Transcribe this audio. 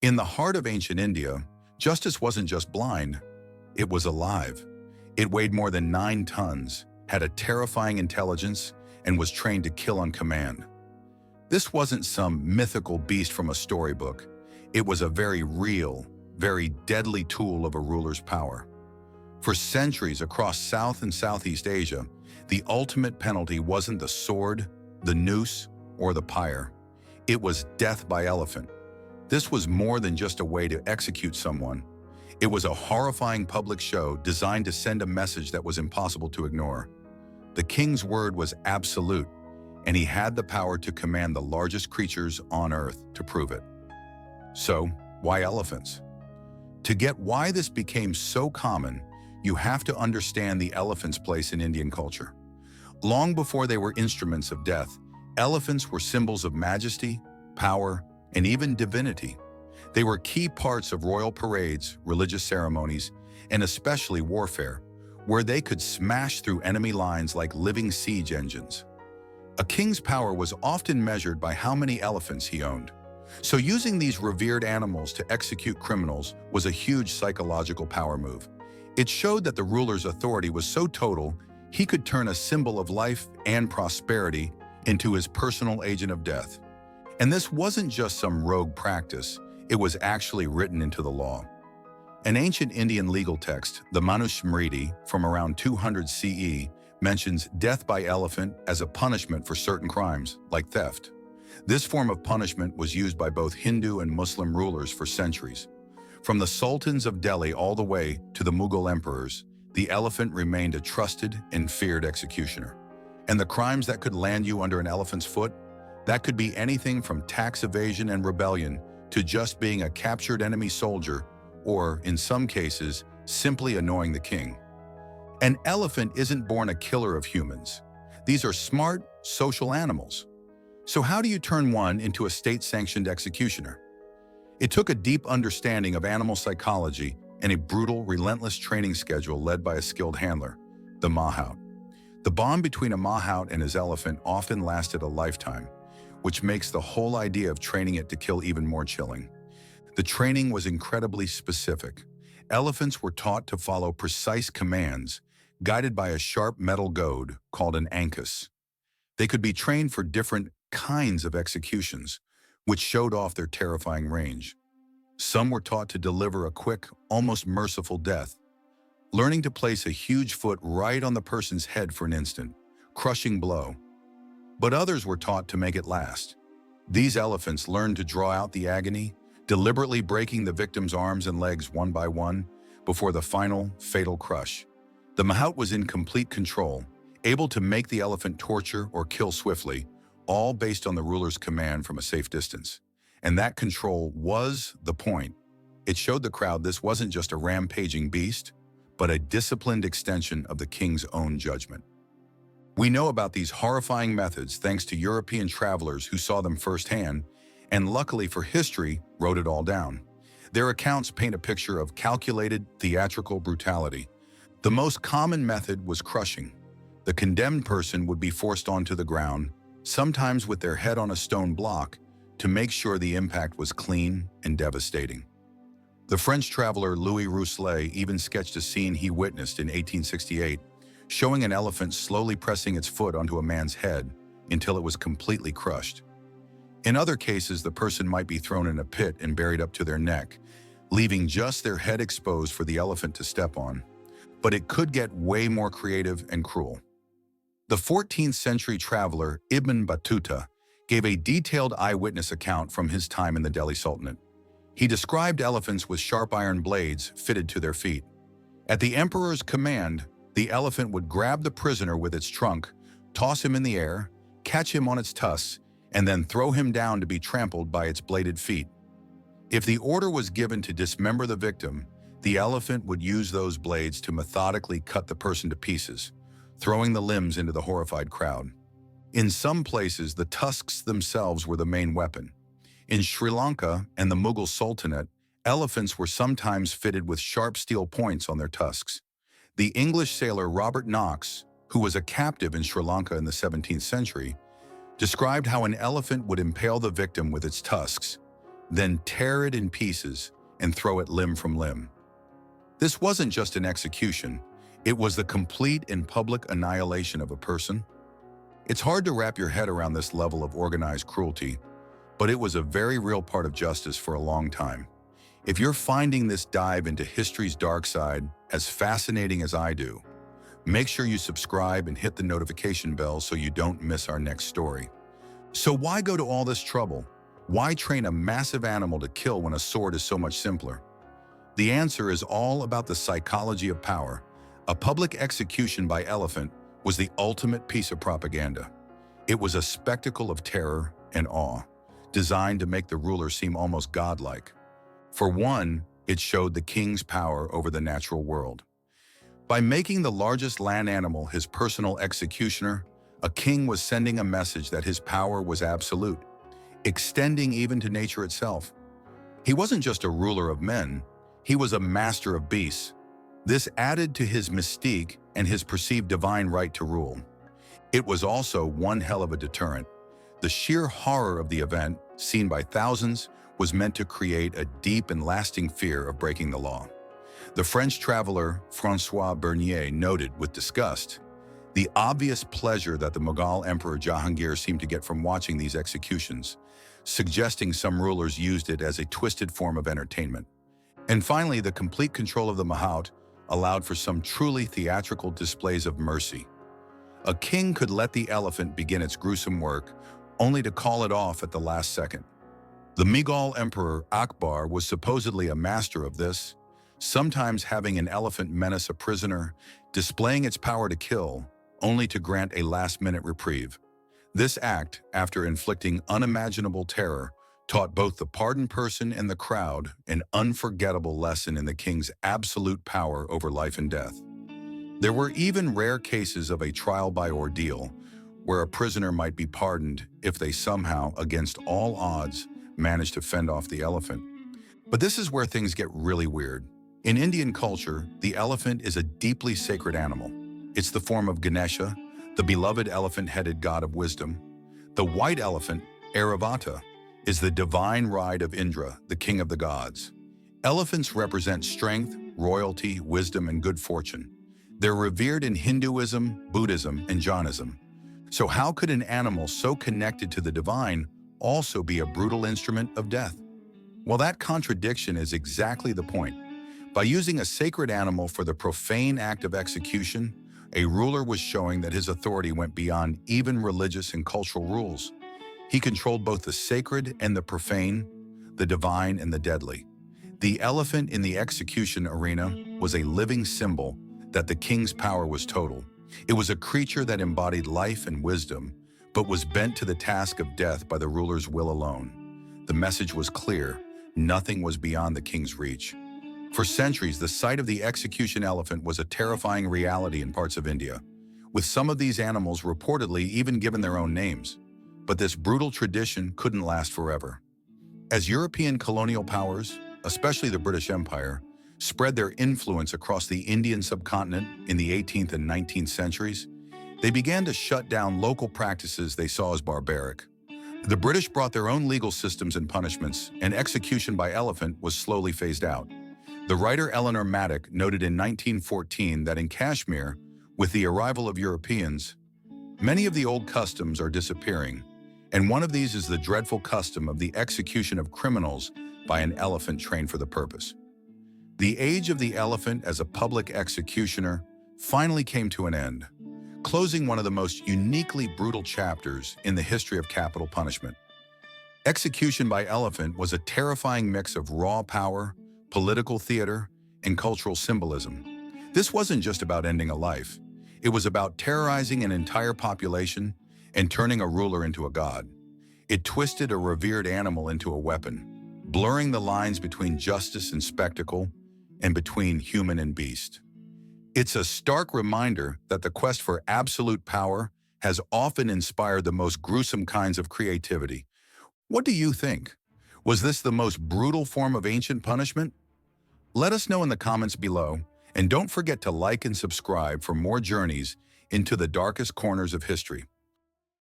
In the heart of ancient India, justice wasn't just blind, it was alive. It weighed more than 9 tons, had a terrifying intelligence, and was trained to kill on command. This wasn't some mythical beast from a storybook. It was a very real, very deadly tool of a ruler's power. For centuries across South and Southeast Asia, the ultimate penalty wasn't the sword, the noose, or the pyre. It was death by elephant. This was more than just a way to execute someone. It was a horrifying public show designed to send a message that was impossible to ignore. The king's word was absolute, and he had the power to command the largest creatures on earth to prove it. So, why elephants? To get why this became so common, you have to understand the elephant's place in Indian culture. Long before they were instruments of death, elephants were symbols of majesty, power, and even divinity. They were key parts of royal parades, religious ceremonies, and especially warfare, where they could smash through enemy lines like living siege engines. A king's power was often measured by how many elephants he owned. So using these revered animals to execute criminals was a huge psychological power move. It showed that the ruler's authority was so total, he could turn a symbol of life and prosperity into his personal agent of death. And this wasn't just some rogue practice, it was actually written into the law. An ancient Indian legal text, the Manusmriti, from around 200 CE, mentions death by elephant as a punishment for certain crimes, like theft. This form of punishment was used by both Hindu and Muslim rulers for centuries. From the sultans of Delhi all the way to the Mughal emperors, the elephant remained a trusted and feared executioner. And the crimes that could land you under an elephant's foot? That could be anything from tax evasion and rebellion to just being a captured enemy soldier, or, in some cases, simply annoying the king. An elephant isn't born a killer of humans. These are smart, social animals. So how do you turn one into a state-sanctioned executioner? It took a deep understanding of animal psychology and a brutal, relentless training schedule led by a skilled handler, the mahout. The bond between a mahout and his elephant often lasted a lifetime, which makes the whole idea of training it to kill even more chilling. The training was incredibly specific. Elephants were taught to follow precise commands, guided by a sharp metal goad called an ankus. They could be trained for different kinds of executions, which showed off their terrifying range. Some were taught to deliver a quick, almost merciful death, learning to place a huge foot right on the person's head for an instant, crushing blow. But others were taught to make it last. These elephants learned to draw out the agony, deliberately breaking the victim's arms and legs one by one before the final, fatal crush. The mahout was in complete control, able to make the elephant torture or kill swiftly, all based on the ruler's command from a safe distance. And that control was the point. It showed the crowd this wasn't just a rampaging beast, but a disciplined extension of the king's own judgment. We know about these horrifying methods thanks to European travelers who saw them firsthand, and luckily for history, wrote it all down. Their accounts paint a picture of calculated, theatrical brutality. The most common method was crushing. The condemned person would be forced onto the ground, sometimes with their head on a stone block, to make sure the impact was clean and devastating. The French traveler Louis Rousselet even sketched a scene he witnessed in 1868, showing an elephant slowly pressing its foot onto a man's head until it was completely crushed. In other cases, the person might be thrown in a pit and buried up to their neck, leaving just their head exposed for the elephant to step on. But it could get way more creative and cruel. The 14th century traveler Ibn Battuta gave a detailed eyewitness account from his time in the Delhi Sultanate. He described elephants with sharp iron blades fitted to their feet. At the emperor's command, the elephant would grab the prisoner with its trunk, toss him in the air, catch him on its tusks, and then throw him down to be trampled by its bladed feet. If the order was given to dismember the victim, the elephant would use those blades to methodically cut the person to pieces, throwing the limbs into the horrified crowd. In some places, the tusks themselves were the main weapon. In Sri Lanka and the Mughal Sultanate, elephants were sometimes fitted with sharp steel points on their tusks. The English sailor Robert Knox, who was a captive in Sri Lanka in the 17th century, described how an elephant would impale the victim with its tusks. then tear it in pieces and throw it limb from limb. This wasn't just an execution, it was the complete and public annihilation of a person. It's hard to wrap your head around this level of organized cruelty, but it was a very real part of justice for a long time. If you're finding this dive into history's dark side as fascinating as I do, make sure you subscribe and hit the notification bell so you don't miss our next story. So why go to all this trouble? Why train a massive animal to kill when a sword is so much simpler? The answer is all about the psychology of power. A public execution by elephant was the ultimate piece of propaganda. It was a spectacle of terror and awe, designed to make the ruler seem almost godlike. For one, it showed the king's power over the natural world. By making the largest land animal his personal executioner, a king was sending a message that his power was absolute, extending even to nature itself. He wasn't just a ruler of men, he was a master of beasts. This added to his mystique and his perceived divine right to rule. It was also one hell of a deterrent. The sheer horror of the event, seen by thousands, was meant to create a deep and lasting fear of breaking the law. The French traveler François Bernier noted with disgust the obvious pleasure that the Mughal Emperor Jahangir seemed to get from watching these executions, suggesting some rulers used it as a twisted form of entertainment. And finally, the complete control of the Mahout allowed for some truly theatrical displays of mercy. A king could let the elephant begin its gruesome work, only to call it off at the last second. The Mughal Emperor Akbar was supposedly a master of this, sometimes having an elephant menace a prisoner, displaying its power to kill, only to grant a last-minute reprieve. This act, after inflicting unimaginable terror, taught both the pardoned person and the crowd an unforgettable lesson in the king's absolute power over life and death. There were even rare cases of a trial by ordeal, where a prisoner might be pardoned if they somehow, against all odds, managed to fend off the elephant. But this is where things get really weird. In Indian culture, the elephant is a deeply sacred animal. It's the form of Ganesha, the beloved elephant-headed god of wisdom. The white elephant, Airavata, is the divine ride of Indra, the king of the gods. Elephants represent strength, royalty, wisdom, and good fortune. They're revered in Hinduism, Buddhism, and Jainism. So how could an animal so connected to the divine also be a brutal instrument of death? Well, that contradiction is exactly the point. By using a sacred animal for the profane act of execution, a ruler was showing that his authority went beyond even religious and cultural rules. He controlled both the sacred and the profane, the divine and the deadly. The elephant in the execution arena was a living symbol that the king's power was total. It was a creature that embodied life and wisdom, but was bent to the task of death by the ruler's will alone. The message was clear: nothing was beyond the king's reach. For centuries, the sight of the execution elephant was a terrifying reality in parts of India, with some of these animals reportedly even given their own names. But this brutal tradition couldn't last forever. As European colonial powers, especially the British Empire, spread their influence across the Indian subcontinent in the 18th and 19th centuries, they began to shut down local practices they saw as barbaric. The British brought their own legal systems and punishments, and execution by elephant was slowly phased out. The writer Eleanor Maddock noted in 1914 that in Kashmir, with the arrival of Europeans, many of the old customs are disappearing, and one of these is the dreadful custom of the execution of criminals by an elephant trained for the purpose. The age of the elephant as a public executioner finally came to an end, closing one of the most uniquely brutal chapters in the history of capital punishment. Execution by elephant was a terrifying mix of raw power, political theater, and cultural symbolism. This wasn't just about ending a life. It was about terrorizing an entire population and turning a ruler into a god. It twisted a revered animal into a weapon, blurring the lines between justice and spectacle, and between human and beast. It's a stark reminder that the quest for absolute power has often inspired the most gruesome kinds of creativity. What do you think? Was this the most brutal form of ancient punishment? Let us know in the comments below, and don't forget to like and subscribe for more journeys into the darkest corners of history.